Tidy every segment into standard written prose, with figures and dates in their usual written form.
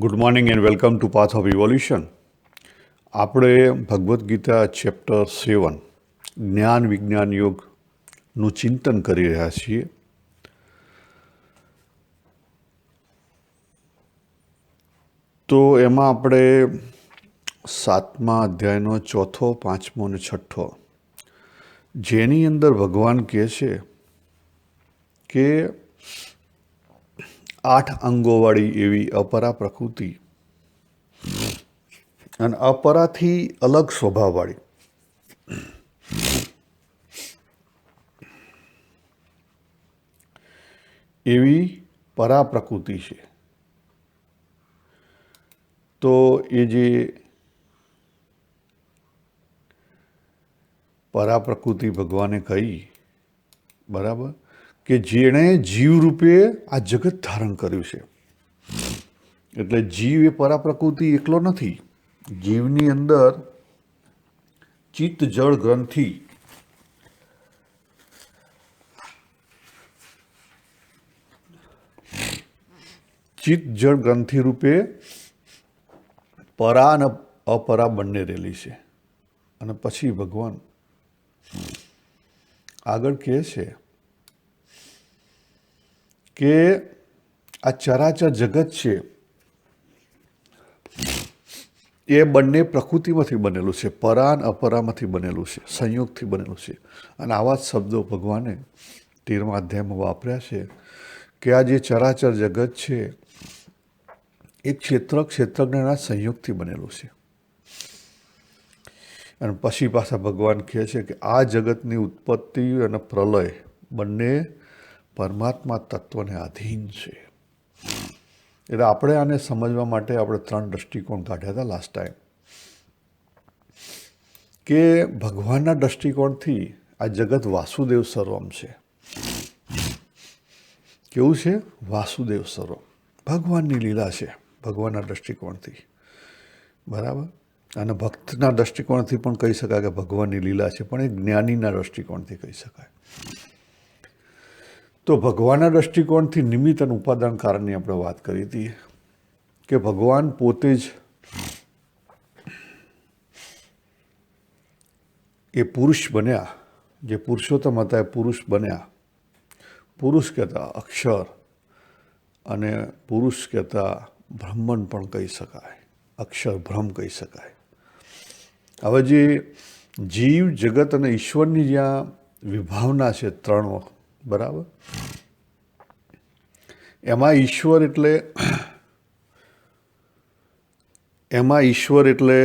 Good morning and welcome to path of evolution. આપણે Bhagavad Gita chapter 7 જ્ઞાન વિજ્ઞાન યોગનું ચિંતન કરી રહ્યા છીએ. તો એમાં આપણે 7મા અધ્યાયનો 4થો, 5મો અને 6થો, જેની અંદર ભગવાન કહે છે કે 8 અંગોવાળી એવી અપરા પ્રકૃતિ અને અપરાથી અલગ સ્વભાવવાળી એવી પરા પ્રકૃતિ છે. તો એ જે પરા પ્રકૃતિ ભગવાને કહી, બરાબર, કે જેણે જીવ રૂપે આ જગત ધારણ કર્યું છે. એટલે જીવ એ પરા પ્રકૃતિ એકલો નથી. જીવની અંદર ચિત્ત જળ ગ્રંથિ રૂપે પરા અને અપરા બંને રહેલી છે. અને પછી ભગવાન આગળ કહે છે કે આ ચરાચર જગત છે એ બંને પ્રકૃતિમાંથી બનેલું છે, પરા અને અપરામાંથી બનેલું છે, સંયોગથી બનેલું છે. અને આવા જ શબ્દો ભગવાને 13મા અધ્યાયમાં વાપર્યા છે કે આ જે ચરાચર જગત છે એ ક્ષેત્રજ્ઞના સંયોગથી બનેલું છે. અને પછી પાછા ભગવાન કહે છે કે આ જગતની ઉત્પત્તિ અને પ્રલય બંને પરમાત્મા તત્વને આધીન છે. એટલે આપણે આને સમજવા માટે આપણે 3 દૃષ્ટિકોણ કાઢ્યા હતા લાસ્ટ ટાઈમ. કે ભગવાનના દૃષ્ટિકોણથી આ જગત વાસુદેવ સર્વમ છે. કેવું છે? વાસુદેવ સર્વમ. ભગવાનની લીલા છે ભગવાનના દૃષ્ટિકોણથી, બરાબર. અને ભક્તના દૃષ્ટિકોણથી પણ કહી શકાય કે ભગવાનની લીલા છે, પણ એ જ્ઞાનીના દૃષ્ટિકોણથી કહી શકાય. તો ભગવાનના દૃષ્ટિકોણથી નિમિત્ત અને ઉપાદાન કારણની આપણે વાત કરી હતી કે ભગવાન પોતે જ એ પુરુષ બન્યા, જે પુરુષોત્તમ હતા એ પુરુષ બન્યા. પુરુષ કહેતા અક્ષર અને પુરુષ કહેતા બ્રહ્મણ પણ કહી શકાય, અક્ષર બ્રહ્મ કહી શકાય. હવે જે જીવ જગત અને ઈશ્વરની જ્યાં વિભાવના છે 3, બરાબર, એમાં ઈશ્વર એટલે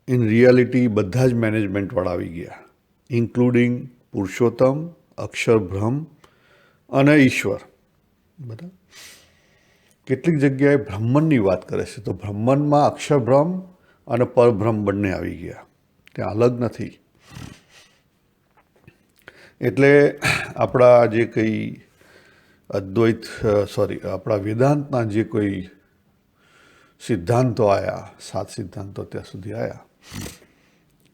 ઇન રિયાલિટી બધા જ મેનેજમેન્ટવાળા આવી ગયા, ઇન્ક્લુડિંગ પુરુષોત્તમ, અક્ષર બ્રહ્મ અને ઈશ્વર. બરાબર. કેટલીક જગ્યાએ બ્રહ્મણની વાત કરે છે, તો બ્રહ્મણમાં અક્ષર બ્રહ્મ અને પરબ્રહ્મ બંને આવી ગયા, ત્યાં અલગ નથી. એટલે આપણા જે કંઈ આપણા વેદાંતના જે કોઈ સિદ્ધાંતો આવ્યા, 7 સિદ્ધાંતો ત્યાં સુધી આવ્યા,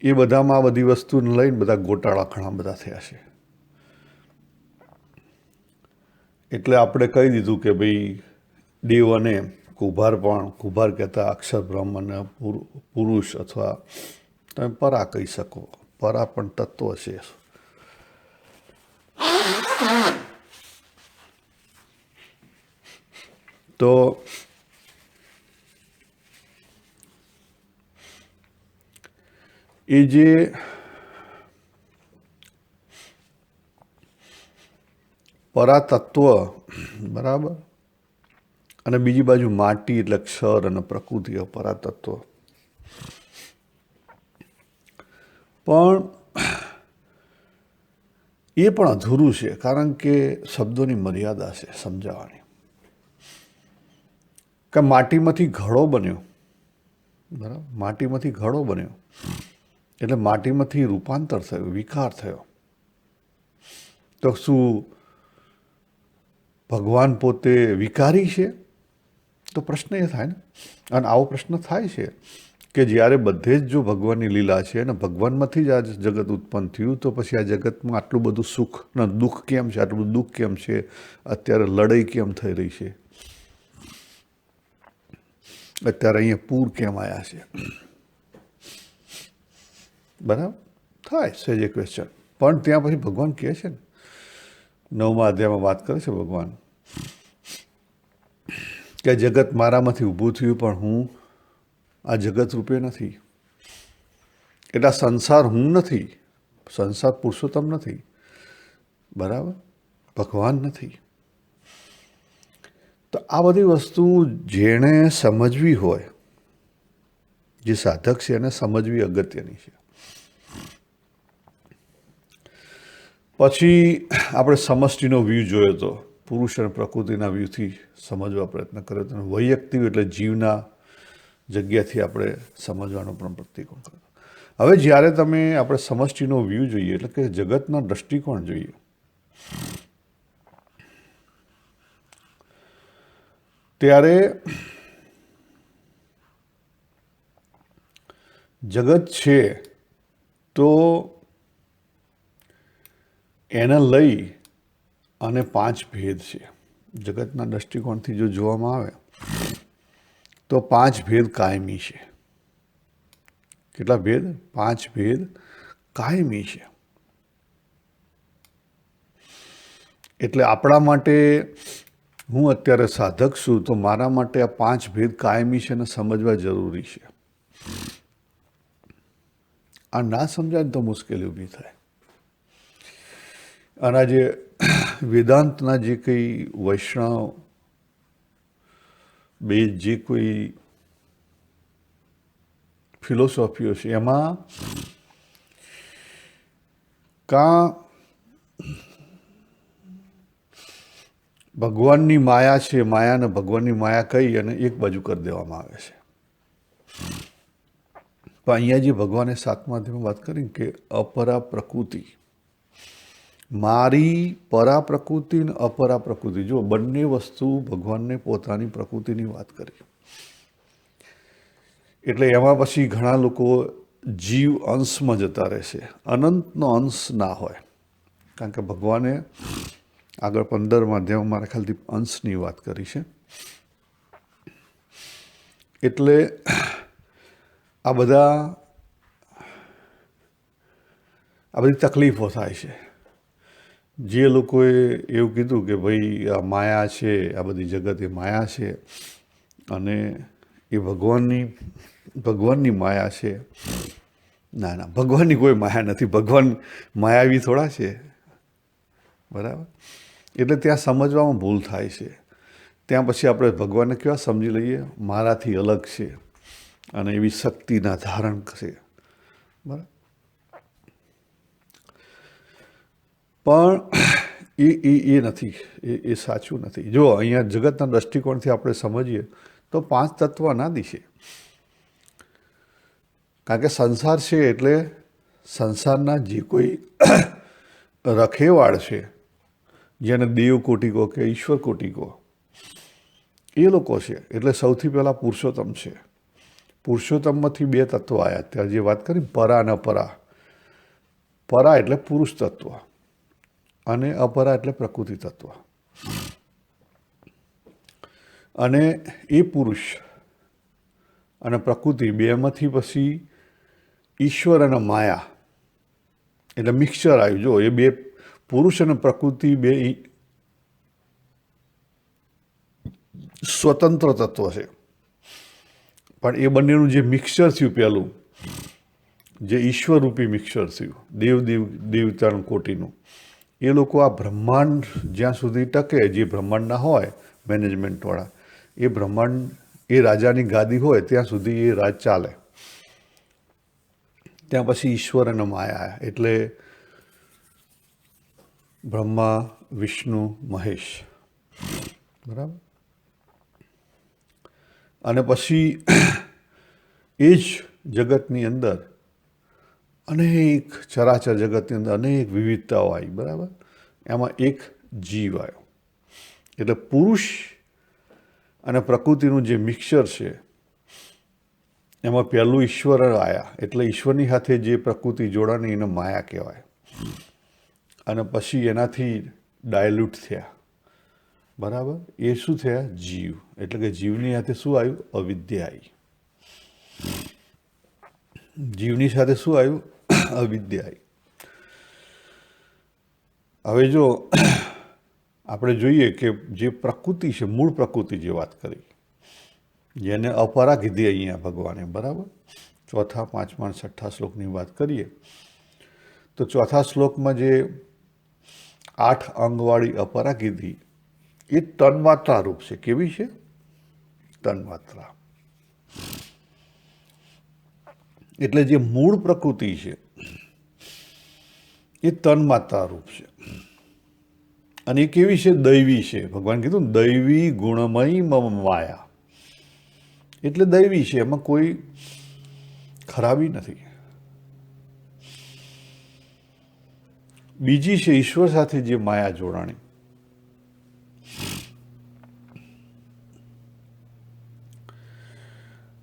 એ બધામાં આ બધી વસ્તુને લઈને બધા ગોટાળા ઘણા બધા થયા છે. એટલે આપણે કહી દીધું કે ભાઈ દેવ અને કુંભાર કહેતા અક્ષર બ્રહ્મ અને પુરુષ, અથવા તમે પરા કહી શકો, પરા પણ તત્વ છે. તો એ જે પરા તત્વ, બરાબર, અને બીજી બાજુ માટી એટલે ક્ષર અને પ્રકૃતિ પરા તત્વ. પણ એ પણ અધૂરું છે, કારણ કે શબ્દોની મર્યાદા છે સમજાવવાની. કે માટીમાંથી ઘડો બન્યો, બરાબર, માટીમાંથી ઘડો બન્યો એટલે માટીમાંથી રૂપાંતર થયું, વિકાર થયો. તો શું ભગવાન પોતે વિકારી છે? તો પ્રશ્ન એ થાય ને. અને આવો પ્રશ્ન થાય છે કે જ્યારે બધે જ જો ભગવાનની લીલા છે અને ભગવાનમાંથી જ આ જગત ઉત્પન્ન થયું, તો પછી આ જગતમાં આટલું બધું સુખ અને દુઃખ કેમ છે, આટલું બધું દુઃખ કેમ છે, અત્યારે લડાઈ કેમ થઈ રહી છે? અત્યારે અહીંયા પૂર કેમ આવ્યા છે, બરાબર થાય છે જે ક્વેશ્ચન. પણ ત્યાં પછી ભગવાન કહે છે ને, 9મા અધ્યાયમાં વાત કરે છે ભગવાન કે જગત મારામાંથી ઊભું થયું, પણ હું આ જગત રૂપે નથી. એટલે સંસાર હું નથી, સંસાર પુરુષોત્તમ નથી, બરાબર, ભગવાન નથી. તો આ બધી વસ્તુ જેણે સમજવી હોય, જે સાધક છે એને સમજવી અગત્યની છે. પછી આપણે સમષ્ટિનો વ્યૂ જોયો તો પુરુષ અને પ્રકૃતિના વ્યૂથી સમજવા પ્રયત્ન કર્યો હતો. વૈયક્તિક એટલે જીવના જગ્યાથી આપણે સમજવાનો પણ પ્રતિકોણ કર્યો. હવે જ્યારે તમે આપણે સમષ્ટિનો વ્યૂ જોઈએ, એટલે કે જગતના દ્રષ્ટિકોણ જોઈએ, ત્યારે જગત છે તો એને લઈ અને 5 ભેદ છે. જગતના દ્રષ્ટિકોણથી જો જોવામાં આવે તો 5 ભેદ કાયમી છે. કેટલા ભેદ? 5 ભેદ કાયમી છે. એટલે આપણા માટે, હું અત્યારે સાધક છું તો મારા માટે આ 5 ભેદ કાયમી છે અને સમજવા જરૂરી છે. આ ના સમજાય તો મુશ્કેલી ઊભી થાય. અને જે વેદાંતના જે કંઈ વૈષ્ણવ બે જે કોઈ ફિલોસોફીઓ છે એમાં કાં ભગવાનની માયા છે, માયાને ભગવાનની માયા કહી અને એક બાજુ કરી દેવામાં આવે છે. પણ અહીંયા જે ભગવાને 7મા અધ્યાયમાં વાત કરી કે અપરા પ્રકૃતિ, મારી પરા પ્રકૃતિ અને અપરા પ્રકૃતિ, જો બંને વસ્તુ ભગવાનને પોતાની પ્રકૃતિની વાત કરી. એટલે એમાં પછી ઘણા લોકો જીવ અંશમાં જતા રહેશે. અનંતનો અંશ ના હોય, કારણ કે ભગવાને આગળ 15મા અધ્યાયમાં મારા ખ્યાલથી અંશની વાત કરી છે. એટલે આ બધી તકલીફો થાય છે. જે લોકોએ એવું કીધું કે ભાઈ આ માયા છે, આ બધી જગત એ માયા છે અને એ ભગવાનની માયા છે. ના ના, ભગવાનની કોઈ માયા નથી. ભગવાન માયાવી થોડા છે, બરાબર. એટલે ત્યાં સમજવામાં ભૂલ થાય છે. ત્યાં પછી આપણે ભગવાનને કેવા સમજી લઈએ, મારાથી અલગ છે અને એવી શક્તિના ધારણ છે, બરાબર. પણ એ નથી, એ સાચું નથી. જો અહીંયા જગતના દ્રષ્ટિકોણથી આપણે સમજીએ તો 5 તત્વ અનાદિ છે. કારણ કે સંસાર છે એટલે સંસારના જે કોઈ રખેવાળ છે, જેને દેવ કોટી કહો કે ઈશ્વર કોટી કહો, એ લોકો છે. એટલે સૌથી પહેલાં પુરુષોત્તમ છે. પુરુષોત્તમમાંથી 2 તત્વ આવ્યા. ત્યારે જે વાત કરી પરા અને અપરા. પરા એટલે પુરુષ તત્વ અને અપરા એટલે પ્રકૃતિ તત્વ. અને એ પુરુષ અને પ્રકૃતિ બેમાંથી પછી ઈશ્વર અને માયા એટલે મિક્સચર આવ્યું. જો એ 2 પુરુષ અને પ્રકૃતિ 2 સ્વતંત્ર તત્વ છે, પણ એ બંનેનું જે મિક્સચર થયું, પહેલું જે ઈશ્વરરૂપી મિક્સચર થયું, દેવતાનું કોટીનું, એ લોકો આ બ્રહ્માંડ જ્યાં સુધી ટકે, જે બ્રહ્માંડના હોય મેનેજમેન્ટવાળા, એ બ્રહ્માંડ એ રાજાની ગાદી હોય ત્યાં સુધી એ રાજ ચાલે. ત્યાં પછી ઈશ્વર અને માયા આવ્યા. એટલે બ્રહ્મા, વિષ્ણુ, મહેશ, બરાબર. અને પછી એ જ જગતની અંદર અનેક ચરાચર જગતની અંદર અનેક વિવિધતાઓ આવી, બરાબર. એમાં એક જીવ આવ્યો. એટલે પુરુષ અને પ્રકૃતિનું જે મિક્સચર છે એમાં પહેલું ઈશ્વર આવ્યા. એટલે ઈશ્વરની સાથે જે પ્રકૃતિ જોડાણી એને માયા કહેવાય. અને પછી એનાથી ડાયલ્યુટ થયા બરાબર. એ શું થયા? જીવ. એટલે કે જીવની સાથે શું આવ્યું? અવિદ્યા આવી. જીવની સાથે શું આવ્યું? અવિદ્યા આવી. હવે જો આપણે જોઈએ કે જે પ્રકૃતિ છે, મૂળ પ્રકૃતિ જે વાત કરી, જેને અપરા કીધી અહીંયા ભગવાને, બરાબર. ચોથા, પાંચમા, છઠ્ઠા શ્લોકની વાત કરીએ તો ચોથા શ્લોકમાં જે 8 અંગવાળી અપરા કીધી એ તન્માત્રા રૂપ છે. કેવી છે? તન્માત્રા. એટલે જે મૂળ પ્રકૃતિ છે એ તન્માત્રા રૂપ છે. અને એ કેવી છે? દૈવી છે. ભગવાન કીધું ને, દૈવી ગુણમયી મમ માયા. એટલે દૈવી છે, એમાં કોઈ ખરાબી નથી. બીજી છે ઈશ્વર સાથે જે માયા જોડાણી.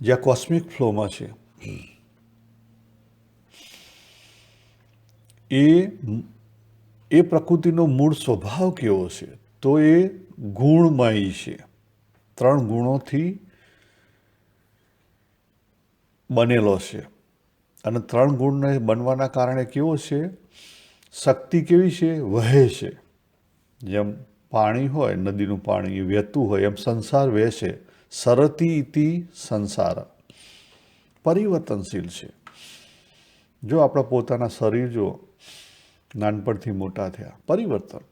જ્યાં કોસ્મિક ફ્લોમાં છે એ પ્રકૃતિનો મૂળ સ્વભાવ કેવો છે? તો એ ગુણમયી છે. 3 ગુણોથી બનેલો છે. અને 3 ગુણને બનવાના કારણે કેવો છે? શક્તિ કેવી છે? વહે છે. જેમ પાણી હોય, નદીનું પાણી એ વહેતું હોય, એમ સંસાર વહેશે. સરતી ઇતિ સંસાર. પરિવર્તનશીલ છે. જો આપણા પોતાના શરીર જો નાનપણથી મોટા થયા, પરિવર્તન,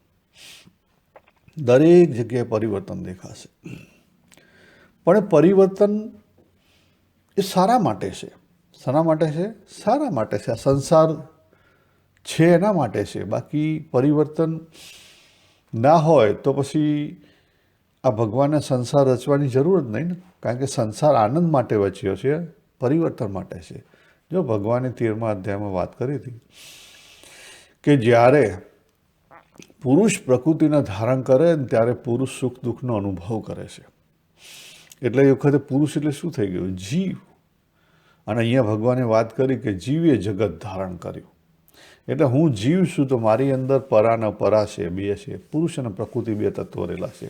દરેક જગ્યાએ પરિવર્તન દેખાશે. પણ પરિવર્તન એ સારા માટે છે. શાના માટે છે? સારા માટે છે. આ સંસાર છે એના માટે છે. બાકી પરિવર્તન ના હોય તો પછી આ ભગવાનને સંસાર રચવાની જરૂર જ નહીં ને. કારણ કે સંસાર આનંદ માટે રચ્યો છે, પરિવર્તન માટે છે. જો ભગવાને 13મા અધ્યાયમાં વાત કરી હતી કે જ્યારે પુરુષ પ્રકૃતિને ધારણ કરે ને ત્યારે પુરુષ સુખ દુઃખનો અનુભવ કરે છે. એટલે એ વખતે પુરુષ એટલે શું થઈ ગયું? જીવ. અને અહીંયા ભગવાને વાત કરી કે જીવે જગત ધારણ કર્યું. એટલે હું જીવ છું તો મારી અંદર પરા ને પરા છે, બે છે. પુરુષ અને પ્રકૃતિ 2 તત્વો રહેલા છે.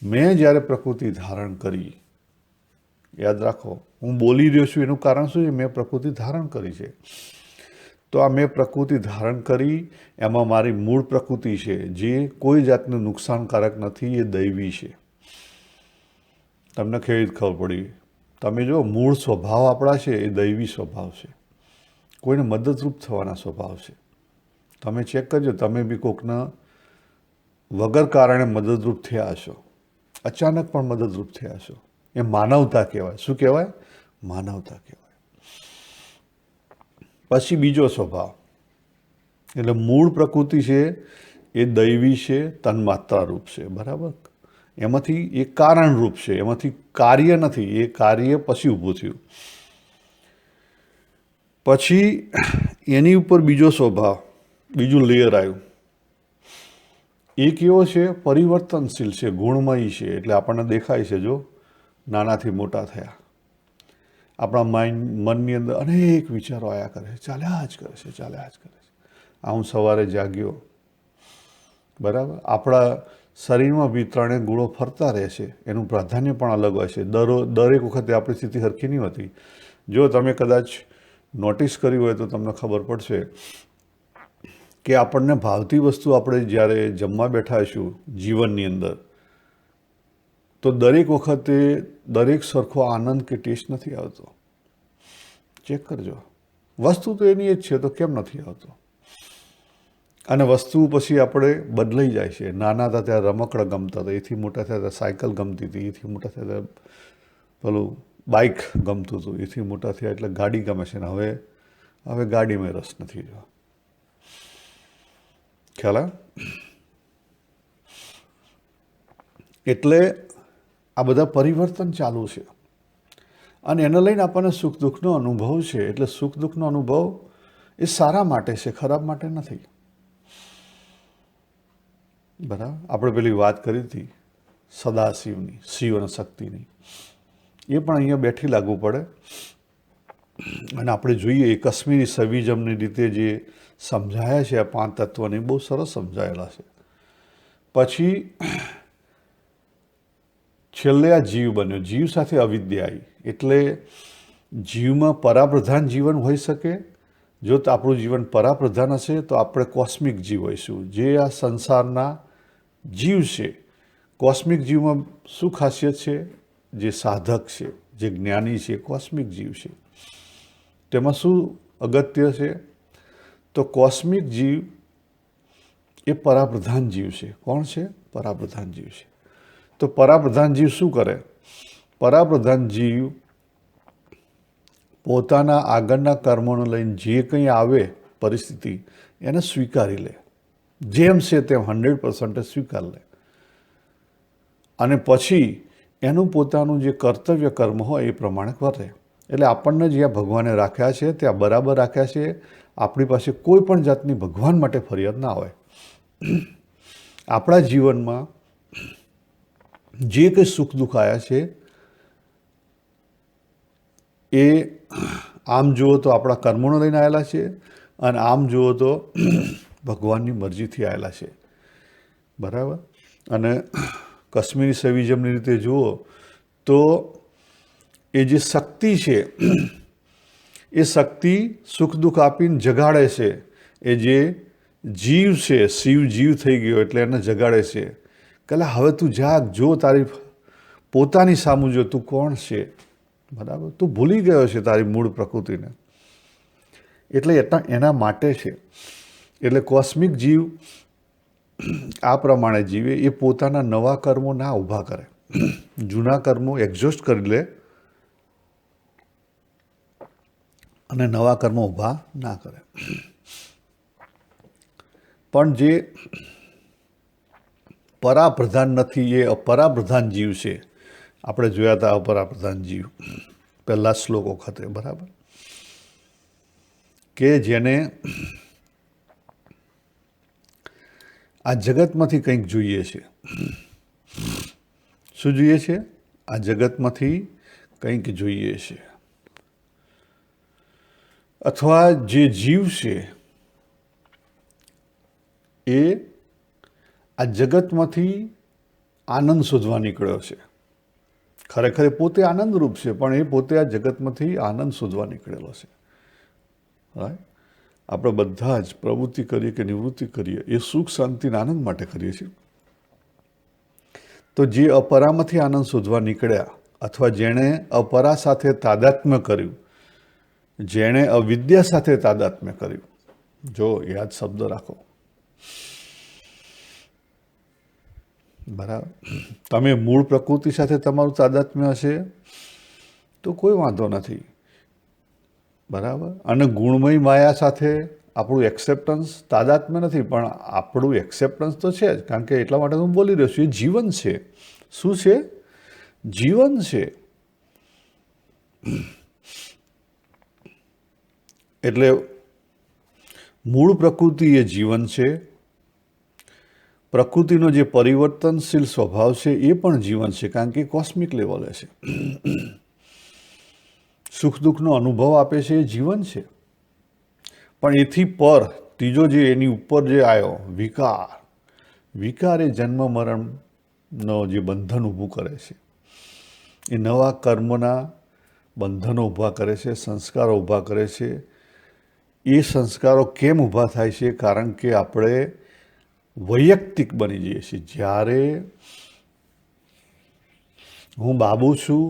મેં જ્યારે પ્રકૃતિ ધારણ કરી, યાદ રાખો, હું બોલી રહ્યો છું એનું કારણ શું છે? મેં પ્રકૃતિ ધારણ કરી છે. તો આ મેં પ્રકૃતિ ધારણ કરી, એમાં મારી મૂળ પ્રકૃતિ છે જે કોઈ જાતનું નુકસાનકારક નથી, એ દૈવી છે. તમને કેવી રીતે ખબર પડી? તમે જો મૂળ સ્વભાવ આપણા છે એ દૈવી સ્વભાવ છે. કોઈને મદદરૂપ થવાના સ્વભાવ છે. તમે ચેક કરજો, તમે બી કોકના વગર કારણે મદદરૂપ થયા હશો, અચાનક પણ મદદરૂપ થયા હશો. એ માનવતા કહેવાય. શું કહેવાય? માનવતા કહેવાય. પછી બીજો સ્વભાવ, એટલે મૂળ પ્રકૃતિ છે એ દૈવી છે, તન્માત્રા રૂપ છે, બરાબર. એમાંથી એ કારણ રૂપ છે, એમાંથી કાર્ય નથી. એ કાર્ય પછી ઊભું થયું. પછી એની ઉપર બીજો સ્વભાવ, બીજું લેયર આવ્યું. એ કેવો છે? પરિવર્તનશીલ છે, ગુણમયી છે. એટલે આપણને દેખાય છે, જો નાનાથી મોટા થયા, આપણા મનની અંદર અનેક વિચારો આવ્યા કરે છે, ચાલ્યા જ કરે છે, ચાલ્યા જ કરે છે. આ હું સવારે જાગ્યો, બરાબર. આપણા શરીરમાં બી 3 ગુણો ફરતા રહે છે. એનું પ્રાધાન્ય પણ અલગ હોય છે. દરેક વખતે આપણી સ્થિતિ સરખી નહીં હોતી. જો તમે કદાચ નોટિસ કર્યું હોય તો તમને ખબર પડશે કે આપણને ભાવતી વસ્તુ આપણે જ્યારે જમવા બેઠા છું જીવનની અંદર, તો દરેક વખતે દરેક સરખો આનંદ કે ટેસ્ટ નથી આવતો. ચેક કરજો. વસ્તુ તો એની જ છે, તો કેમ નથી આવતો? અને વસ્તુ પછી આપણે બદલાઈ જાય છે. નાના હતા ત્યારે રમકડા ગમતા હતા, એથી મોટા થયા ત્યારે સાયકલ ગમતી હતી, એથી મોટા થયા ત્યારે પેલું બાઇક ગમતું હતું, એથી મોટા થયા એટલે ગાડી ગમે છે. ને હવે ગાડીમાં રસ નથી. જો ખ્યાલ આવે? એટલે આ બધા પરિવર્તન ચાલુ છે. અને એને લઈને આપણને સુખ દુઃખનો અનુભવ છે. એટલે સુખ દુઃખનો અનુભવ એ સારા માટે છે, ખરાબ માટે નથી. બરાબર. આપણે પેલી વાત કરી હતી સદાશિવની, શિવ અને શક્તિની, એ પણ અહીંયા બેઠી લાગુ પડે. અને આપણે જોઈએ એ કાશ્મીરી સવિજમની રીતે જે સમજાયા છે આ 5 તત્વને, બહુ સરસ સમજાયેલા છે. પછી છેલ્લે આ જીવ બન્યો, જીવ સાથે અવિદ્યા આવી. એટલે જીવમાં પરાપ્રધાન જીવન હોઈ શકે. જો આપણું જીવન પરાપ્રધાન હશે તો આપણે કોસ્મિક જીવ હોઈશું, જે આ સંસારના જીવ છે. કોસ્મિક જીવમાં શું ખાસિયત છે? જે સાધક છે, જે જ્ઞાની છે, કોસ્મિક જીવ છે. તેમાં શું અગત્ય છે? તો કોસ્મિક જીવ એ પરાપ્રધાન જીવ છે. કોણ છે? પરાપ્રધાન જીવ છે. તો પરાપ્રધાન જીવ શું કરે? પરાપ્રધાન જીવ પોતાના આગળના કર્મોને લઈને જે કંઈ આવે પરિસ્થિતિ એને સ્વીકારી લે, જેમ છે તેમ 100% સ્વીકાર લે, અને પછી એનું પોતાનું જે કર્તવ્ય કર્મ હોય એ પ્રમાણે કરે. એટલે આપણને જ્યાં ભગવાને રાખ્યા છે ત્યાં બરાબર રાખ્યા છે. આપણી પાસે કોઈ પણ જાતની ભગવાન માટે ફરિયાદ ના હોય. આપણા જીવનમાં જે કંઈ સુખ દુઃખ આવ્યા છે એ આમ જુઓ તો આપણા કર્મોને લઈને આવેલા છે, અને આમ જુઓ તો ભગવાનની મરજીથી આવેલા છે. બરાબર? અને કાશ્મીરી સેવિઝમની રીતે જુઓ તો એ જે શક્તિ છે એ શક્તિ સુખ દુઃખ આપીને જગાડે છે. એ જે જીવ છે, શિવ જીવ થઈ ગયો એટલે એને જગાડે છે કે હવે તું જાગ, જો તારી પોતાની સામું જો તું કોણ છે. બરાબર? તું ભૂલી ગયો છે તારી મૂળ પ્રકૃતિને. એટલે એના માટે છે. એટલે કોસ્મિક જીવ આ પ્રમાણે જીવે. એ પોતાના નવા કર્મો ના ઊભા કરે, જૂના કર્મો એક્ઝોસ્ટ કરી લે અને નવા કર્મો ઊભા ના કરે. પણ જે પરાપ્રધાન નથી એ અપરાપ્રધાન જીવ છે. આપણે જોયા હતા અપરાપ્રધાન જીવ પહેલા શ્લોક વખતે. બરાબર? કે જેને આ જગતમાંથી કંઈક જોઈએ છે. શું જોઈએ છે? આ જગતમાંથી કંઈક જોઈએ છે. અથવા જે જીવ છે એ આ જગતમાંથી આનંદ શોધવા નીકળ્યો છે. ખરેખર પોતે આનંદરૂપ છે, પણ એ પોતે આ જગતમાંથી આનંદ શોધવા નીકળેલો છે. રાઈટ? આપણે બધા જ પ્રવૃત્તિ કરીએ કે નિવૃત્તિ કરીએ એ સુખ શાંતિ આનંદ માટે કરીએ છીએ. તો જે અપરામાંથી આનંદ શોધવા નીકળ્યા, અથવા જેણે અપરા સાથે તાદાત્મ્ય કર્યું, જેણે અવિદ્યા સાથે તાદાત્મ્ય કર્યું, જો યાદ શબ્દ રાખો. બરાબર? તમે મૂળ પ્રકૃતિ સાથે તમારું તાદાત્મ્ય હશે તો કોઈ વાંધો નથી. બરાબર? અને ગુણમય માયા સાથે આપણું એક્સેપ્ટન્સ, તાદાત્મ્ય નથી પણ આપણું એક્સેપ્ટન્સ તો છે જ. કારણ કે એટલા માટે હું બોલી રહ્યો છું, એ જીવન છે. શું છે? જીવન છે. એટલે મૂળ પ્રકૃતિ એ જીવન છે. પ્રકૃતિનો જે પરિવર્તનશીલ સ્વભાવ છે એ પણ જીવન છે, કારણ કે કોસ્મિક લેવલે છે. સુખ દુઃખનો અનુભવ આપે છે એ જીવન છે. પણ એથી પર ત્રીજો જે એની ઉપર જે આવ્યો વિકાર, વિકાર એ જન્મ મરણનો જે બંધન ઊભું કરે છે. એ નવા કર્મના બંધનો ઊભા કરે છે, સંસ્કારો ઊભા કરે છે. એ સંસ્કારો કેમ ઊભા થાય છે? કારણ કે આપણે વૈયક્તિક બની જઈએ છીએ. જ્યારે હું બાબુ છું,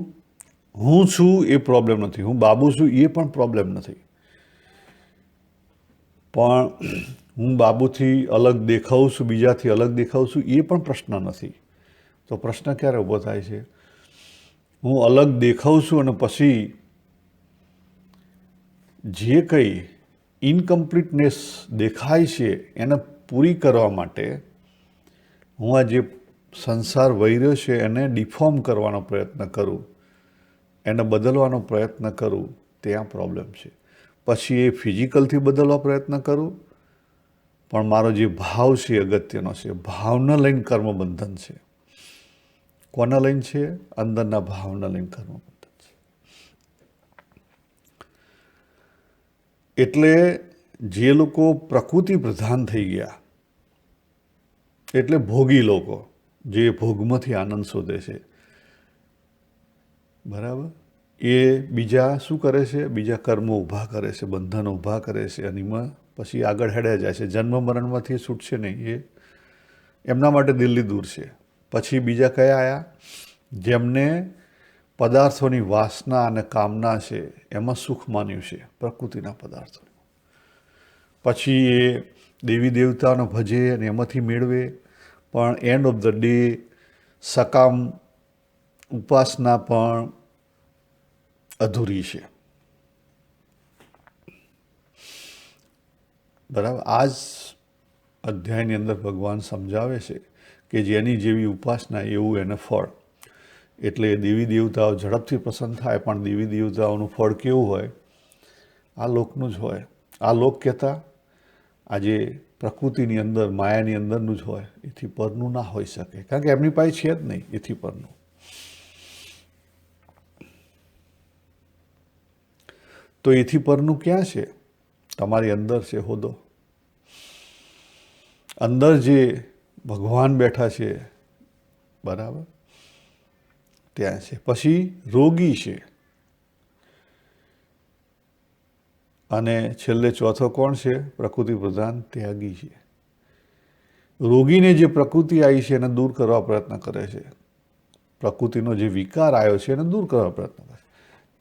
હું છું એ પ્રોબ્લેમ નથી, હું બાબુ છું એ પણ પ્રોબ્લેમ નથી, પણ હું બાબુથી અલગ દેખાઉં છું, બીજાથી અલગ દેખાઉં છું એ પણ પ્રશ્ન નથી. તો પ્રશ્ન ક્યારે ઊભો થાય છે? હું અલગ દેખાઉં છું અને પછી જે કંઈ ઇનકમ્પ્લીટનેસ દેખાય છે એને પૂરી કરવા માટે હું આ જે સંસાર વહી રહ્યો છે એને ડિફોર્મ કરવાનો પ્રયત્ન કરું, એને બદલવાનો પ્રયત્ન કરું, ત્યાં પ્રોબ્લેમ છે. પછી એ ફિઝિકલથી બદલવા પ્રયત્ન કરું, પણ મારો જે ભાવ છે એ અગત્યનો છે. ભાવને લઈને કર્મબંધન છે. કોને લઈને છે? અંદરના ભાવને લઈને કર્મબંધન છે. એટલે જે લોકો પ્રકૃતિ પ્રધાન થઈ ગયા, એટલે ભોગી લોકો જે ભોગમાંથી આનંદ શોધે છે, બરાબર. એ બીજા શું કરે છે? બીજા કર્મો ઊભા કરે છે, બંધનો ઊભા કરે છે, અને એમાં પછી આગળ હેડ્યા જાય છે. જન્મ મરણમાંથી છૂટશે નહીં. એ એમના માટે દિલ્હી દૂર છે. પછી બીજા કયા આવ્યા? જેમને પદાર્થોની વાસના અને કામના છે, એમાં સુખ માન્યું છે, પ્રકૃતિના પદાર્થો. પછી એ દેવી દેવતાનો ભજે અને એમાંથી મેળવે, પણ એન્ડ ઓફ ધ ડે સકામ ઉપાસના પણ અધૂરી છે. બરાબર. આ જ અધ્યાયની અંદર ભગવાન સમજાવે છે કે જેની જેવી ઉપાસના એવું એને ફળ. એટલે દેવી દેવતાઓ ઝડપથી પ્રસન્ન થાય, પણ દેવી દેવતાઓનું ફળ કેવું હોય? આ લોકનું જ હોય. આ લોક કહેતા આજે પ્રકૃતિની અંદર, માયાની અંદરનું જ હોય. એથી પરનું ના હોઈ શકે, કારણ કે એમની પાસે છે જ નહીં એથી પરનું. તો એથી પરનું ક્યાં છે? તમારી અંદર છે. હોદો અંદર જે ભગવાન બેઠા છે, બરાબર, ત્યાં છે. પછી રોગી છે, અને છેલ્લે ચોથો કોણ છે? પ્રકૃતિ પ્રધાન ત્યાગી છે. રોગીને જે પ્રકૃતિ આવી છે એને દૂર કરવા પ્રયત્ન કરે છે. પ્રકૃતિનો જે વિકાર આવ્યો છે એને દૂર કરવા પ્રયત્ન કરે છે.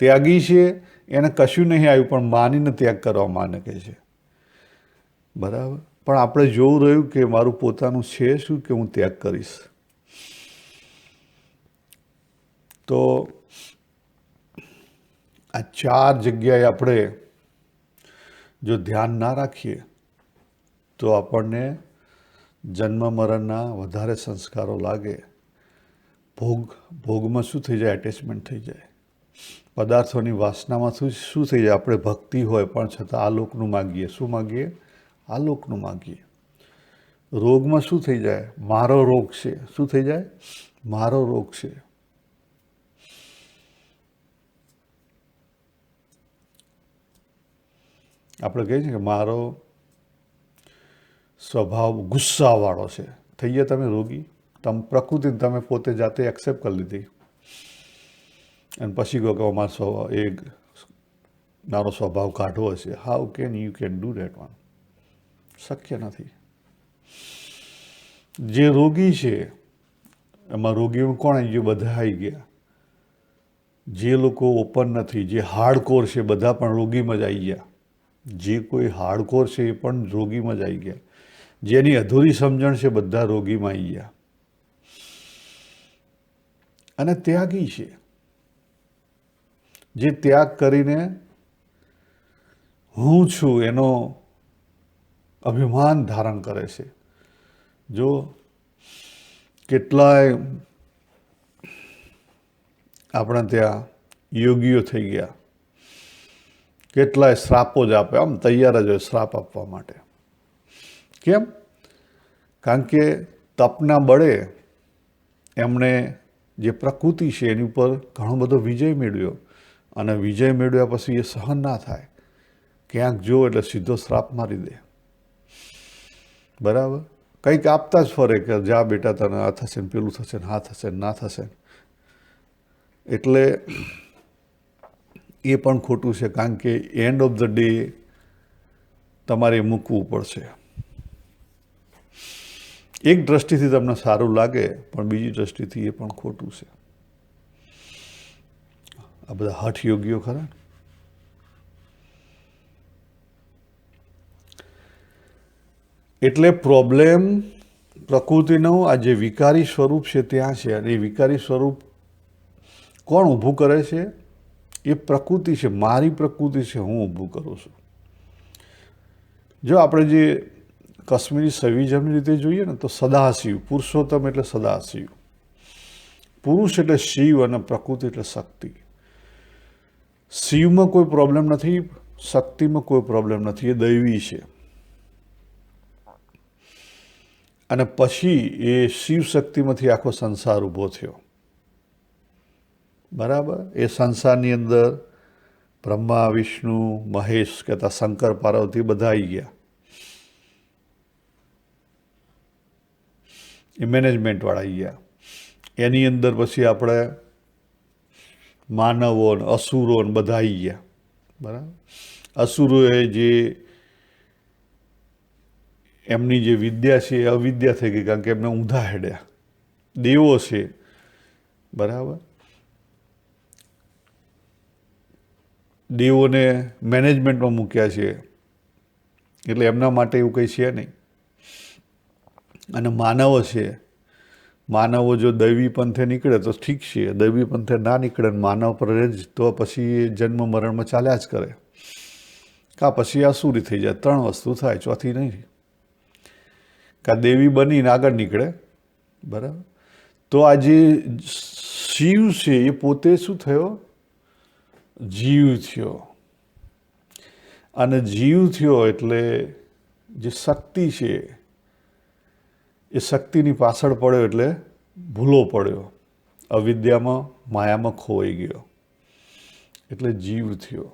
ત્યાગી છે, એને કશું નહીં આવ્યું પણ માનીને ત્યાગ કરવા માને કે છે. બરાબર. પણ આપણે જોવું રહ્યું કે મારું પોતાનું છે શું કે હું ત્યાગ કરીશ? તો આ ચાર જગ્યાએ આપણે જો ધ્યાન ના રાખીએ તો આપણને જન્મ મરણના વધારે સંસ્કારો લાગે. ભોગમાં શું થઈ જાય? એટેચમેન્ટ થઈ જાય. પદાર્થોની વાસનામાં શું થઈ જાય? આપણે ભક્તિ હોય પણ છતાં આ લોકનું માગીએ. શું માગીએ? આ લોકનું માગીએ. રોગમાં શું થઈ જાય? મારો રોગ છે. શું થઈ જાય? મારો રોગ છે. આપણે કહીએ છીએ કે મારો સ્વભાવ ગુસ્સાવાળો છે. થઈ ગયા તમે રોગી. તમે પ્રકૃતિને તમે પોતે જાતે એક્સેપ્ટ કરી લીધી, અને પછી કહો કે મારો સ્વભાવ કાઢવો હશે. How can you can do that one? શક્ય નથી. જે રોગી છે એમાં રોગીઓ કોણ આવી ગયું? બધા આવી ગયા. જે લોકો ઓપન નથી, જે હાર્ડકોર છે, બધા પણ રોગીમાં જ આવી ગયા. જે કોઈ હાર્ડકોર છે એ પણ રોગીમાં જ આવી ગયા. જેની અધૂરી સમજણ છે બધા રોગીમાં આવી ગયા. અને ત્યાગી છે, જે ત્યાગ કરીને હું છું એનો અભિમાન ધારણ કરે છે. જો કેટલાય આપણા ત્યાં યોગીઓ થઈ ગયા, કેટલાય શ્રાપો જ આપે, આમ તૈયાર જ હોય શ્રાપ આપવા માટે. કેમ? કારણ કે તપના બળે એમણે જે પ્રકૃતિ છે એની ઉપર ઘણો બધો વિજય મેળવ્યો, અને વિજય મેળવ્યા પછી એ સહન ના થાય. ક્યાંક જો એટલે સીધો શ્રાપ મારી દે. બરાબર. કંઈક આપતા જ ફરે કે જા બેટા તને આ થશે ને પેલું થશે ને હા થશે ને ના થશે. એટલે એ પણ ખોટું છે, કારણ કે એન્ડ ઓફ ધ ડે તમારે મૂકવું પડશે. એક દ્રષ્ટિથી તમને સારું લાગે, પણ બીજી દ્રષ્ટિથી એ પણ ખોટું છે. આ બધા હઠ યોગીઓ ખરા. એટલે પ્રોબ્લેમ પ્રકૃતિનું આ જે વિકારી સ્વરૂપ છે ત્યાં છે. અને એ વિકારી સ્વરૂપ કોણ ઊભું કરે છે? એ પ્રકૃતિ છે. મારી પ્રકૃતિ છે, હું ઊભું કરું છું. જો આપણે જે કાશ્મીરી સવિઝમની રીતે જોઈએ ને તો સદાશિવ, પુરુષોત્તમ એટલે સદાશિવ. પુરુષ એટલે શિવ અને પ્રકૃતિ એટલે શક્તિ. શિવમાં કોઈ પ્રોબ્લેમ નથી, શક્તિમાં કોઈ પ્રોબ્લેમ નથી. એ દૈવી છે. અને પછી એ શિવ શક્તિમાંથી આખો સંસાર ઊભો થયો. બરાબર. એ સંસારની અંદર બ્રહ્મા, વિષ્ણુ, મહેશ કહેતા શંકર, પાર્વતી બધા આવી ગયા. એ મેનેજમેન્ટવાળા આવી ગયા. એની અંદર પછી આપણે માનવો ને અસુરો ને બધા આવી ગયા. બરાબર. અસુરોએ જે એમની જે વિદ્યા છે એ અવિદ્યા થઈ ગઈ, કારણ કે એમને ઊંધા હેડ્યા. દેવો છે, બરાબર, દેવોને મેનેજમેન્ટમાં મૂક્યા છે, એટલે એમના માટે એવું કંઈ છે નહીં. અને માનવો છે, માનવો જો દૈવી પંથે નીકળે તો ઠીક છે, દૈવી પંથે ના નીકળે માનવ પર રહે જ તો પછી એ જન્મ મરણમાં ચાલ્યા જ કરે, કાં પછી અસુરી થઈ જાય. 3 વસ્તુ થાય, ચોથી નહીં. કાં દેવી બનીને આગળ નીકળે, બરાબર. તો આ જે શિવ છે એ પોતે શું થયો? જીવ થયો. અને જીવ થયો એટલે જે શક્તિ છે એ શક્તિની પાછળ પડ્યો એટલે ભૂલો પડ્યો, અવિદ્યામાં માયામાં ખોવાઈ ગયો, એટલે જીવ થયો.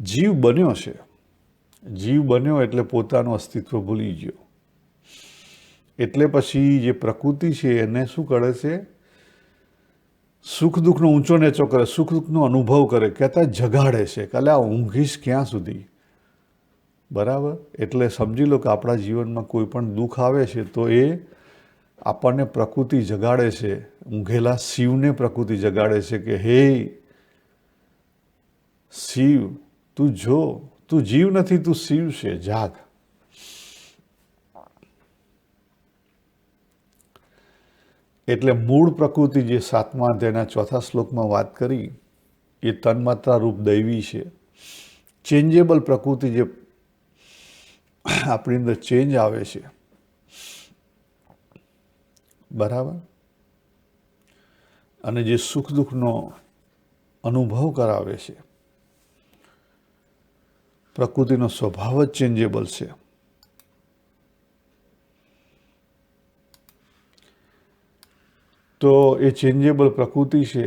જીવ બન્યો છે. જીવ બન્યો એટલે પોતાનું અસ્તિત્વ ભૂલી ગયો. એટલે પછી જે પ્રકૃતિ છે એને શું કરે છે? સુખ દુઃખનો ઊંચો નીચો કરે, સુખ દુઃખનો અનુભવ કરે, કહેતા જગાડે છે કે આ ઊંઘીશ ક્યાં સુધી? બરાબર. એટલે સમજી લો કે આપણા જીવનમાં કોઈ પણ દુઃખ આવે છે તો એ આપણને પ્રકૃતિ જગાડે છે. ઊંઘેલા શિવને પ્રકૃતિ જગાડે છે કે હે શિવ, તું જો, તું જીવ નથી, તું શિવ છે, જાગ. એટલે મૂળ પ્રકૃતિ જે 7મા અધ્યાયના 4થા શ્લોકમાં વાત કરી એ તન્માત્રા રૂપ દૈવી છે. ચેન્જેબલ પ્રકૃતિ જે આપણી અંદર ચેન્જ આવે છે, બરાબર, અને જે સુખ દુઃખનો અનુભવ કરાવે છે, પ્રકૃતિનો સ્વભાવ જ ચેન્જેબલ છે. તો એ ચેન્જેબલ પ્રકૃતિ છે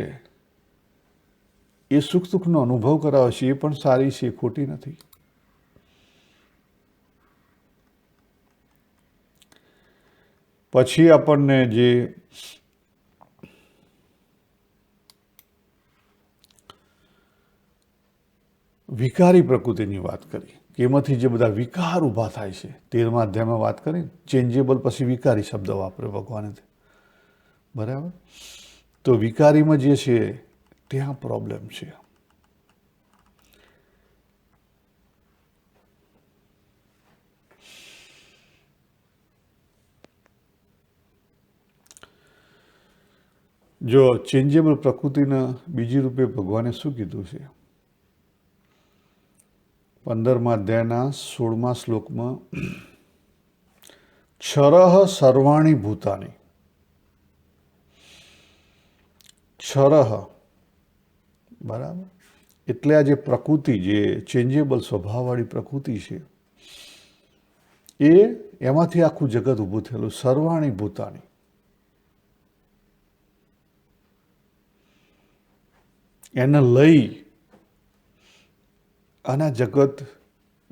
એ સુખ દુઃખનો અનુભવ કરાવે છે, એ પણ સારી છે, ખોટી નથી. પછી આપણને જે વિકારી પ્રકૃતિની વાત કરી કે એમાંથી જે બધા વિકાર ઊભા થાય છે, 13મા અધ્યાયમાં વાત કરી. ચેન્જેબલ પછી વિકારી શબ્દ વાપર્યો ભગવાને, બરાબર. તો વિકારીમાં જે છે ત્યાં પ્રોબ્લેમ છે. જો ચેન્જેબલ પ્રકૃતિના બીજી રૂપે ભગવાને શું કીધું છે? 15મા અધ્યાયના 16મા શ્લોકમાં ક્ષરઃ સર્વાણી ભૂતાની. ક્ષરઃ, બરાબર, એટલે આ જે પ્રકૃતિ, જે ચેન્જેબલ સ્વભાવવાળી પ્રકૃતિ છે એમાંથી આખું જગત ઊભું થયેલું. સર્વાણી ભૂતાની, એને લઈ અને જગત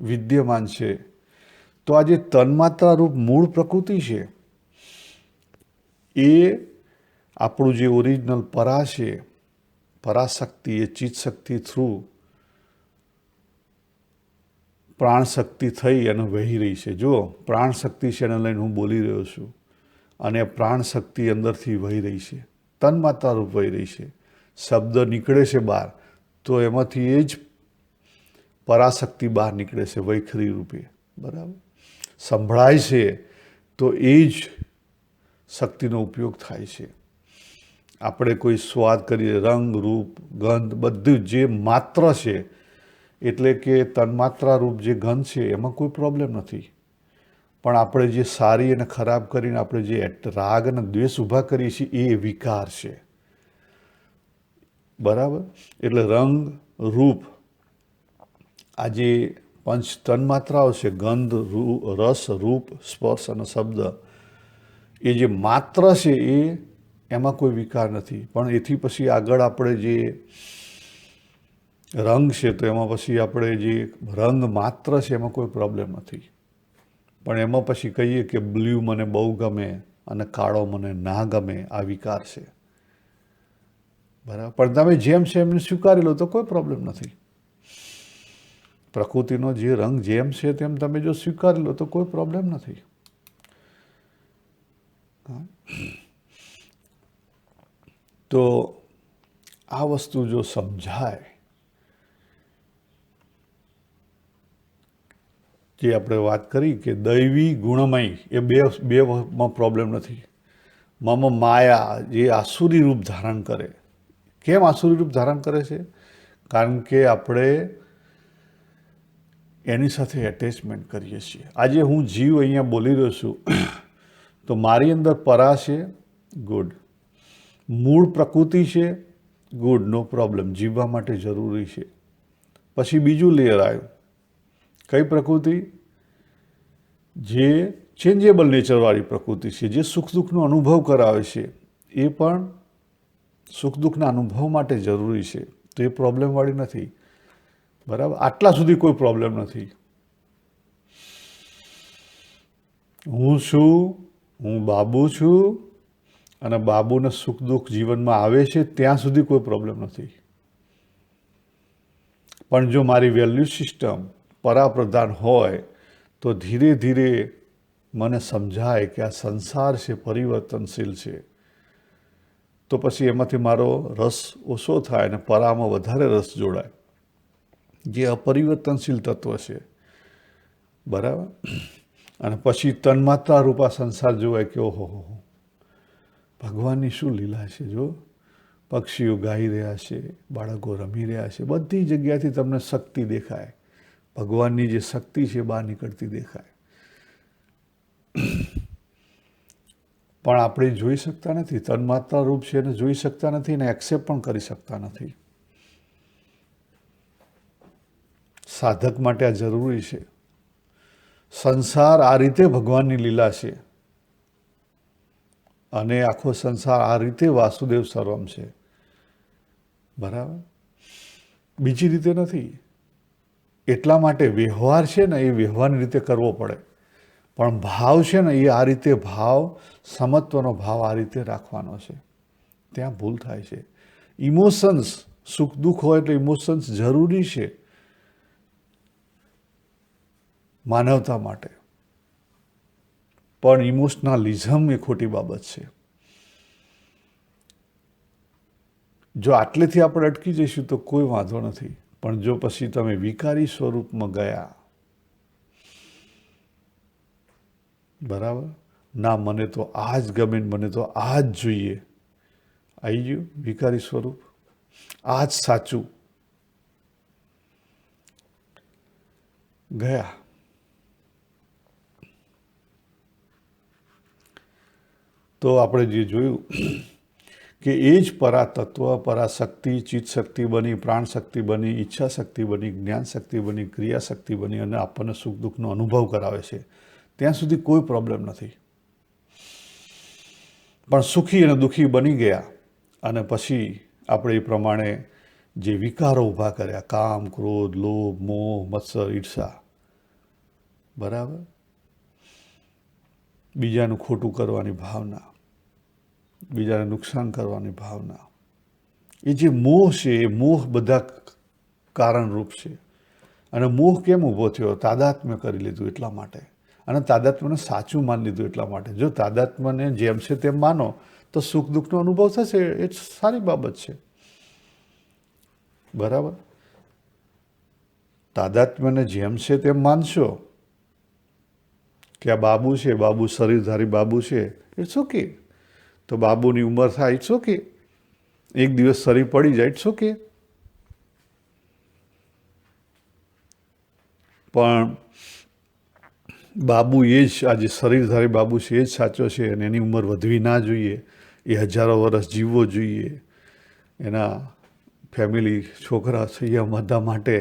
વિદ્યમાન છે. તો આ જે તન્માત્રા રૂપ મૂળ પ્રકૃતિ છે એ આપણું જે ઓરિજિનલ પરા છે, પરાશક્તિ, એ ચિત્ત શક્તિ થ્રુ પ્રાણ શક્તિ થઈ અને વહી રહી છે. જો પ્રાણ શક્તિ છે એને લઈને હું બોલી રહ્યો છું અને પ્રાણ શક્તિ અંદરથી વહી રહી છે, તન્માત્રા રૂપ વહી રહી છે. શબ્દ નીકળે છે બહાર તો એમાંથી એ જ પરાશક્તિ બહાર નીકળે છે વૈખરી રૂપે, બરાબર. સંભળાય છે તો એ જ શક્તિનો ઉપયોગ થાય છે. આપણે કોઈ સ્વાદ કરીએ, રંગ, રૂપ, ગંધ, બધું જે માત્ર છે, એટલે કે તન્માત્રા રૂપ જે ગંધ છે એમાં કોઈ પ્રોબ્લેમ નથી. પણ આપણે જે સારી અને ખરાબ કરીને આપણે જે રાગ અને દ્વેષ ઊભા કરીએ છીએ એ વિકાર છે, બરાબર. એટલે રંગ, રૂપ, આ જે પંચ તન્માત્રાઓ છે, ગંધ, રસ, રૂપ, સ્પર્શ અને શબ્દ, એ જે માત્ર છે એમાં કોઈ વિકાર નથી. પણ એથી પછી આગળ આપણે જે રંગ છે તો એમાં પછી આપણે જે રંગ માત્ર છે એમાં કોઈ પ્રોબ્લેમ નથી. પણ એમાં પછી કહીએ કે બ્લુ મને બહુ ગમે અને કાળો મને ના ગમે, આ વિકાર છે, બરાબર. પણ તમે જેમ છે એમને સ્વીકારી લો તો કોઈ પ્રોબ્લેમ નથી. પ્રકૃતિનો જે રંગ જેમ છે તેમ તમે જો સ્વીકારી લો તો કોઈ પ્રોબ્લેમ નથી. તો આ વસ્તુ જો સમજાય, જે આપણે વાત કરી કે દૈવી ગુણમય એ બેમાં પ્રોબ્લેમ નથી. મમ માયા જે આસુરી રૂપ ધારણ કરે. કેમ આસુરી રૂપ ધારણ કરે છે? કારણ કે આપણે એની સાથે એટેચમેન્ટ કરીએ છીએ. આજે હું જીવ અહીંયા બોલી રહ્યો છું તો મારી અંદર પરા છે, ગુડ. મૂળ પ્રકૃતિ છે, ગુડ, નો પ્રોબ્લેમ, જીવવા માટે જરૂરી છે. પછી બીજું લેયર આવ્યું. કઈ પ્રકૃતિ? જે ચેન્જેબલ નેચરવાળી પ્રકૃતિ છે, જે સુખ દુઃખનો અનુભવ કરાવે છે. એ પણ સુખ દુઃખના અનુભવ માટે જરૂરી છે. તો એ પ્રોબ્લેમવાળી નથી. બરાબર. આટલા સુધી કોઈ પ્રોબ્લેમ નથી. હું છું, હું બાબુ છું અને બાબુને સુખ દુઃખ જીવનમાં આવે છે ત્યાં સુધી કોઈ પ્રોબ્લેમ નથી. પણ જો મારી વેલ્યુ સિસ્ટમ પરાપ્રધાન હોય તો ધીરે ધીરે મને સમજાય કે આ સંસાર છે, પરિવર્તનશીલ છે. તો પછી એમાંથી મારો રસ ઓછો થાય અને પરામાં વધારે રસ જોડાય, જે અપરિવર્તનશીલ તત્વ છે. બરાબર. અને પછી તન્માત્રા રૂપા સંસાર જોવાય કે ઓહો ભગવાનની શું લીલા છે. જો પક્ષીઓ ગાઈ રહ્યા છે, બાળકો રમી રહ્યા છે, બધી જગ્યાથી તમને શક્તિ દેખાય. ભગવાનની જે શક્તિ છે બહાર નીકળતી દેખાય. પણ આપણે જોઈ શકતા નથી. તન્માત્રા રૂપ છે એને જોઈ શકતા નથી અને એક્સેપ્ટ પણ કરી શકતા નથી. સાધક માટે આ જરૂરી છે. સંસાર આ રીતે ભગવાનની લીલા છે અને આખો સંસાર આ રીતે વાસુદેવ સર્વમ છે. બરાબર. બીજી રીતે નથી. એટલા માટે વ્યવહાર છે ને એ વ્યવહારની રીતે કરવો પડે. પણ ભાવ છે ને એ આ રીતે ભાવ, સમત્વનો ભાવ આ રીતે રાખવાનો છે. ત્યાં ભૂલ થાય છે. ઇમોશન્સ, સુખ દુઃખ હોય એટલે ઇમોશન્સ જરૂરી છે માનવતા માટે. પણ ઇમોશનલિઝમ એ ખોટી બાબત છે. જો આટલેથી આપણે અટકી જઈશું તો કોઈ વાંધો નથી. પણ જો પછી તમે વિકારી સ્વરૂપમાં ગયા, બરાબર, ના મને તો આ જ ગમે, મને તો આ જ જોઈએ, આવી ગયું વિકારી સ્વરૂપ, આ જ સાચું, ગયા. તો આપણે જે જોયું કે એ જ પરાતત્વ, પરાશક્તિ, ચિત્ત શક્તિ બની, પ્રાણ શક્તિ બની, ઈચ્છા શક્તિ બની, જ્ઞાન શક્તિ બની, ક્રિયા શક્તિ બની અને આપણને સુખ દુઃખનો અનુભવ કરાવે છે. ત્યાં સુધી કોઈ પ્રોબ્લેમ નથી. પણ સુખી અને દુઃખી બની ગયા અને પછી આપણે એ પ્રમાણે જે વિકારો ઊભા કર્યા, કામ, ક્રોધ, લોભ, મોહ, મત્સર, ઈર્ષા, બરાબર, બીજાનું ખોટું કરવાની ભાવના, બીજાને નુકસાન કરવાની ભાવના, એ જે મોહ છે એ મોહ બધા કારણરૂપ છે. અને મોહ કેમ ઊભો થયો? તાદાત્મ્ય કરી લીધું એટલા માટે. અને તાદાત્મ્યને સાચું માની લીધું એટલા માટે. જો તાદાત્મ્યને જેમ છે તેમ માનો તો સુખ દુઃખનો અનુભવ થશે. એ સારી બાબત છે. બરાબર. તાદાત્મ્યને જેમ છે તેમ માનશો કે આ બાબુ છે, બાબુ શરીરધારી બાબુ છે, ઇટ્સ ઓકે. તો બાબુની ઉંમર થાય, ઇટ્સ ઓકે. એક દિવસ શરીર પડી જાય, ઇટ્સ ઓકે. પણ બાબુ એ જ, આ જે શરીરધારી બાબુ છે એ જ સાચો છે અને એની ઉંમર વધવી ના જોઈએ. એ હજારો વર્ષ જીવવો જોઈએ. એના ફેમિલી, છોકરા સૈયા બધા માટે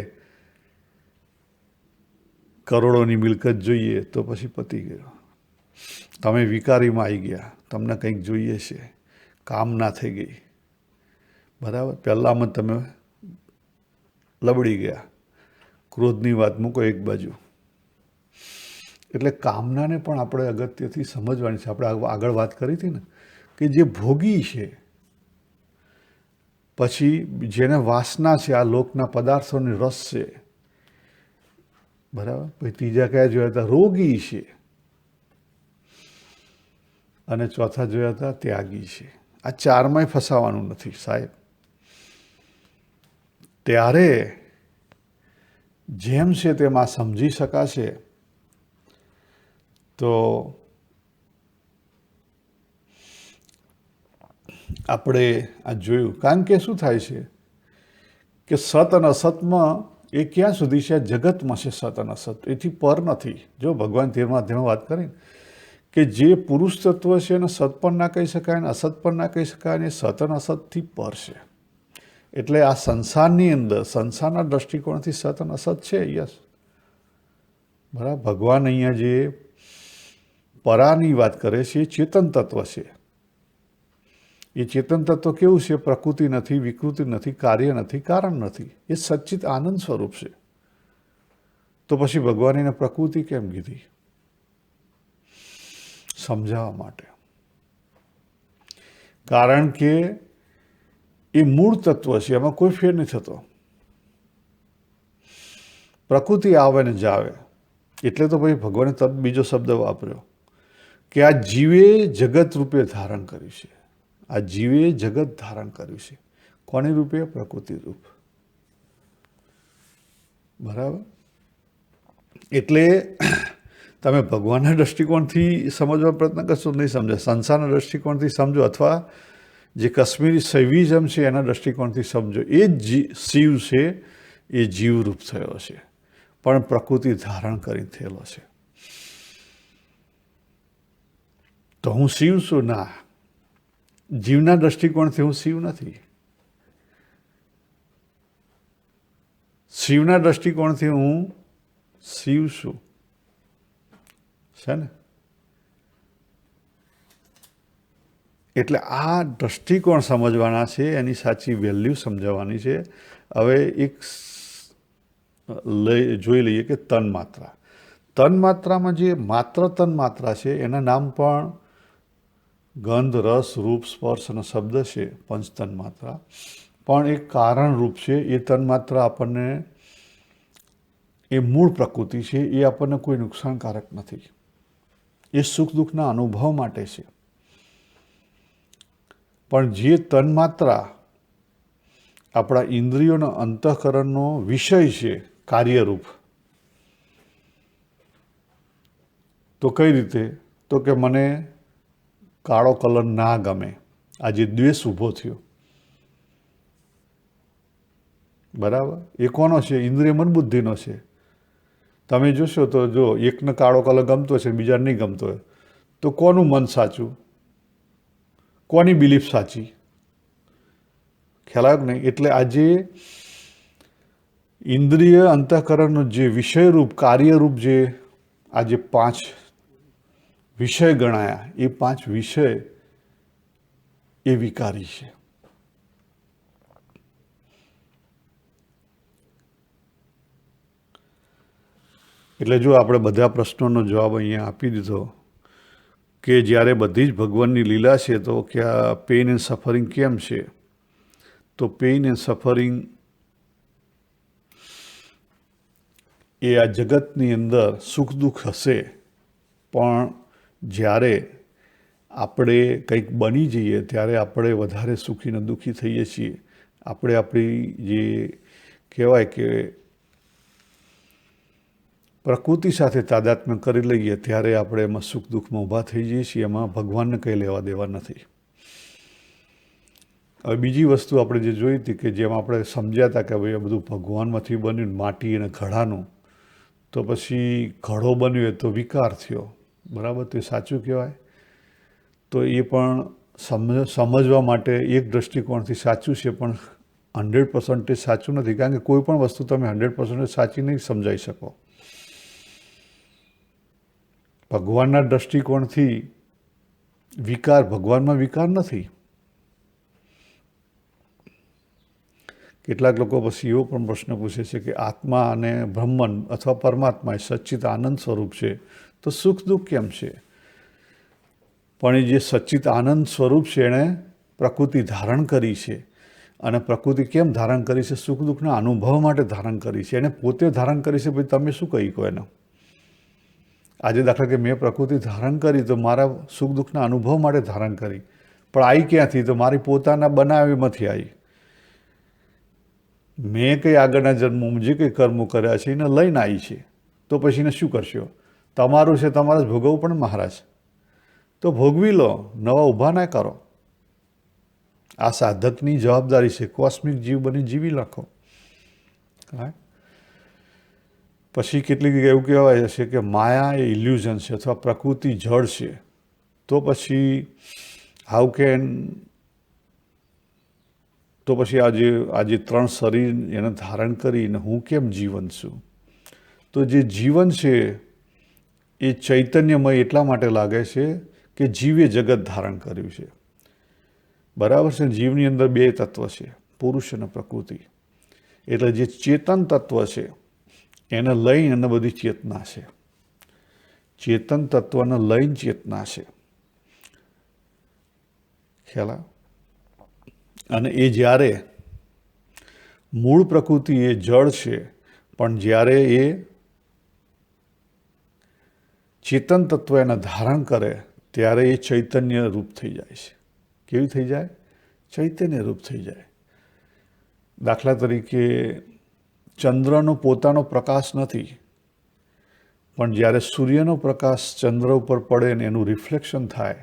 કરોડોની મિલકત જોઈએ તો પછી પતી ગયો. તમે વિકારીમાં આવી ગયા, તમને કંઈક જોઈએ છે, કામના થઈ ગઈ, બરાબર. પહેલાંમાં તમે લબડી ગયા. ક્રોધની વાત મૂકો એક બાજુ. એટલે કામનાને પણ આપણે અગત્યથી સમજવાની છે. આપણે આગળ વાત કરી હતી ને કે જે ભોગી છે પછી જેને વાસના છે, આ લોકના પદાર્થોની રસ છે, બરાબર. પછી ત્રીજા કયા જોયા હતા? રોગી છે. અને ચોથા જોયા હતા ત્યાગી છે. આ ચારમાંય ફસાવાનું નથી સાહેબ. ત્યારે જેમ છે તેમાં સમજી શકાશે તો આપણે આ જોયું. કારણ કે શું થાય છે કે સત અને અસતમાં એ ક્યાં સુધી છે? જગતમાં છે સત અને અસત, એથી પર નથી. જો ભગવાન 13મા અધ્યાયમાં વાત કરી કે જે પુરુષ તત્વ છે એને સત પણ ના કહી શકાય અને અસત પણ ના કહી શકાય, અને સત અને અસતથી પર છે. એટલે આ સંસારની અંદર સંસારના દ્રષ્ટિકોણથી સત અને અસત છે. યસ, બરાબર. ભગવાન અહીંયા જે પરાની વાત કરે છે એ ચેતન તત્વ છે. એ ચેતન તત્વ કેવું છે? પ્રકૃતિ નથી, વિકૃતિ નથી, કાર્ય નથી, કારણ નથી. એ સચ્ચિત આનંદ સ્વરૂપ છે. તો પછી ભગવાન એને પ્રકૃતિ કેમ કીધી? સમજાવવા માટે. કારણ કે એ મૂળ તત્વ છે, એમાં કોઈ ફેર નથી થતો. પ્રકૃતિ આવે ને જાવે. એટલે તો ભાઈ ભગવાને બીજો શબ્દ વાપર્યો કે આ જીવે જગત રૂપે ધારણ કર્યું છે. આ જીવે જગત ધારણ કર્યું છે. કોની રૂપે? પ્રકૃતિ રૂપ. બરાબર. એટલે તમે ભગવાનના દ્રષ્ટિકોણથી સમજવાનો પ્રયત્ન કરશો નહીં સમજાય. સંસારના દ્રષ્ટિકોણથી સમજો, અથવા જે કાશ્મીરી શૈવિઝમ છે એના દ્રષ્ટિકોણથી સમજો. એ જ શિવ છે, એ જીવરૂપ થયો છે, પણ પ્રકૃતિ ધારણ કરી થયેલો છે. તો હું શિવ છું? ના, જીવના દ્રષ્ટિકોણથી હું શિવ નથી. શિવના દ્રષ્ટિકોણથી હું શિવ છું, છે ને? એટલે આ દ્રષ્ટિકોણ સમજવાના છે, એની સાચી વેલ્યુ સમજાવવાની છે. હવે એક જોઈ લઈએ કે તન્માત્રા. તન્માત્રામાં જે માત્ર તન્માત્રા છે એના નામ પણ ગંધ, રસ, રૂપ, સ્પર્શ અને શબ્દ છે. પંચ તન્માત્રા પણ એક કારણ રૂપ છે. એ તન્માત્રા આપણને, એ મૂળ પ્રકૃતિ છે, એ આપણને કોઈ નુકસાનકારક નથી. એ સુખ દુઃખના અનુભવ માટે છે. પણ જે તન્માત્રા આપણા ઇન્દ્રિયોના અંતઃકરણનો વિષય છે, કાર્યરૂપ, તો કઈ રીતે? તો કે મને કાળો કલર ના ગમે. આ જે દ્વેષ ઊભો થયો, બરાબર, એ કોનો છે? ઇન્દ્રિય મન બુદ્ધિનો છે. તમે જોશો તો જો એકને કાળો કલર ગમતો છે, બીજાને નહીં ગમતો હોય, તો કોનું મન સાચું? કોની બિલીફ સાચી? ખ્યાલ આવ્યો કે નહીં? એટલે આજે ઇન્દ્રિય અંતઃકરણનું જે વિષયરૂપ, કાર્યરૂપ, જે આજે 5 વિષય ગણાયા, એ 5 વિષય એ વિકારી છે. એટલે જો આપણે બધા પ્રશ્નોનો જવાબ અહીંયા આપી દીધો કે જ્યારે બધી જ ભગવાનની લીલા છે, તો કે આ પેઇન એન્ડ સફરિંગ કેમ છે? તો પેઇન એન્ડ સફરિંગ એ આ જગતની અંદર સુખ દુઃખ હશે, પણ જ્યારે આપણે કંઈક બની જઈએ ત્યારે આપણે વધારે સુખી ને દુઃખી થઈએ છીએ. આપણે આપણી જે કહેવાય કે પ્રકૃતિ સાથે તાદાત્મ્ય કરી લઈએ ત્યારે આપણે એમાં સુખ દુઃખમાં ઊભા થઈ જઈએ છીએ. એમાં ભગવાનને કંઈ લેવા દેવા નથી. હવે બીજી વસ્તુ આપણે જે જોઈ હતી કે જેમ આપણે સમજ્યા હતા કે ભાઈ આ બધું ભગવાનમાંથી બન્યું, માટી અને ઘડાનું, તો પછી ઘડો બન્યો તો વિકાર થયો, બરાબર? તો એ સાચું કહેવાય? તો એ પણ સમજવા માટે એક દ્રષ્ટિકોણથી સાચું છે, પણ 100% સાચું નથી. કારણ કે કોઈ પણ વસ્તુ તમે 100% સાચી નહીં સમજાઈ શકો. ભગવાનના દ્રષ્ટિકોણથી વિકાર, ભગવાનમાં વિકાર નથી. કેટલાક લોકો પછી એવો પણ પ્રશ્ન પૂછે છે કે આત્મા અને બ્રહ્મન અથવા પરમાત્મા એ સચ્ચિત આનંદ સ્વરૂપ છે, તો સુખ દુઃખ કેમ છે? પણ એ જે સચ્ચિત આનંદ સ્વરૂપ છે એણે પ્રકૃતિ ધારણ કરી છે, અને પ્રકૃતિ કેમ ધારણ કરી છે? સુખ દુઃખના અનુભવ માટે ધારણ કરી છે. એને પોતે ધારણ કરી છે. પછી તમે શું કહી કહો એને? આજે દાખલા કે મેં પ્રકૃતિ ધારણ કરી તો મારા સુખ દુઃખના અનુભવ માટે ધારણ કરી, પણ આવી ક્યાંથી? તો મારી પોતાના બનાવેમાંથી આવી. મેં કંઈ આગળના જન્મોમાં જે કંઈ કર્મો કર્યા છે એને લઈને આવી છે. તો પછી એને શું કરશો? તમારું છે, તમારે જ ભોગવવું પણ મહારાજ. તો ભોગવી લો, નવા ઊભા ના કરો. આ સાધકની જવાબદારી છે. કોસ્મિક જીવ બની જીવી નાખો. હા. પછી કેટલીક એવું કહેવાય છે કે માયા એ ઇલ્યુઝન છે અથવા પ્રકૃતિ જળ છે. તો પછી હાઉ કેન, તો પછી આજે 3 શરીર એને ધારણ કરીને હું કેમ જીવન છું? તો જે જીવન છે એ ચૈતન્યમય એટલા માટે લાગે છે કે જીવે જગત ધારણ કર્યું છે. બરાબર છે? જીવની અંદર 2 તત્વ છે, પુરુષ અને પ્રકૃતિ. એટલે જે ચેતન તત્વ છે એને લઈને અને બધી ચેતના છે. ચેતન તત્વને લઈને ચેતના છે. ખ્યાલ આવે? અને એ જ્યારે મૂળ પ્રકૃતિ એ જળ છે, પણ જ્યારે એ ચેતન તત્વ એને ધારણ કરે ત્યારે એ ચૈતન્ય રૂપ થઈ જાય છે. કેવી થઈ જાય? ચૈતન્ય રૂપ થઈ જાય. દાખલા તરીકે ચંદ્રનો પોતાનો પ્રકાશ નથી, પણ જ્યારે સૂર્યનો પ્રકાશ ચંદ્ર ઉપર પડે ને એનું રિફ્લેક્શન થાય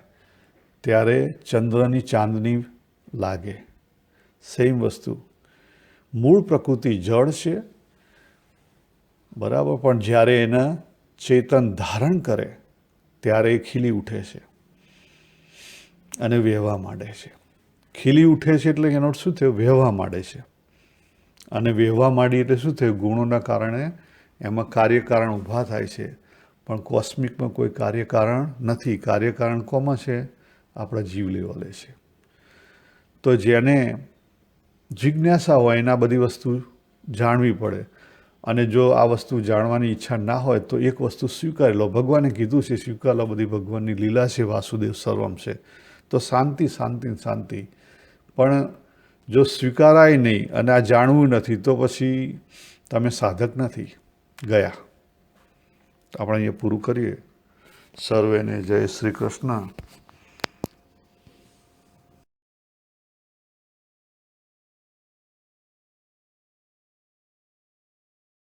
ત્યારે ચંદ્રની ચાંદની લાગે. સેમ વસ્તુ. મૂળ પ્રકૃતિ જળ છે, બરાબર, પણ જ્યારે એને ચેતન ધારણ કરે ત્યારે એ ખીલી ઉઠે છે અને વહેવા માંડે છે. ખીલી ઉઠે છે એટલે એનો અર્થ શું થયો? વહેવા માંડે છે. અને વહેવા માંડી એટલે શું થયું? ગુણોના કારણે એમાં કાર્યકારણ ઊભા થાય છે. પણ કોસ્મિકમાં કોઈ કાર્યકારણ નથી. કાર્યકારણ કોમાં છે? આપણા જીવ લેવલે છે. તો જેને જિજ્ઞાસા હોય એને આ બધી વસ્તુ જાણવી પડે. અને જો આ વસ્તુ જાણવાની ઈચ્છા ના હોય તો એક વસ્તુ સ્વીકારી લો. ભગવાને કીધું છે સ્વીકાર લો, બધી ભગવાનની લીલા છે, વાસુદેવ સર્વમ છે. તો શાંતિ શાંતિ શાંતિ. પણ જો સ્વીકારાય નહીં અને આ જાણવું નથી તો પછી તમે સાધક નથી, ગયા. આપણે અહીંયા પૂરું કરીએ. સર્વેને જય શ્રી કૃષ્ણ.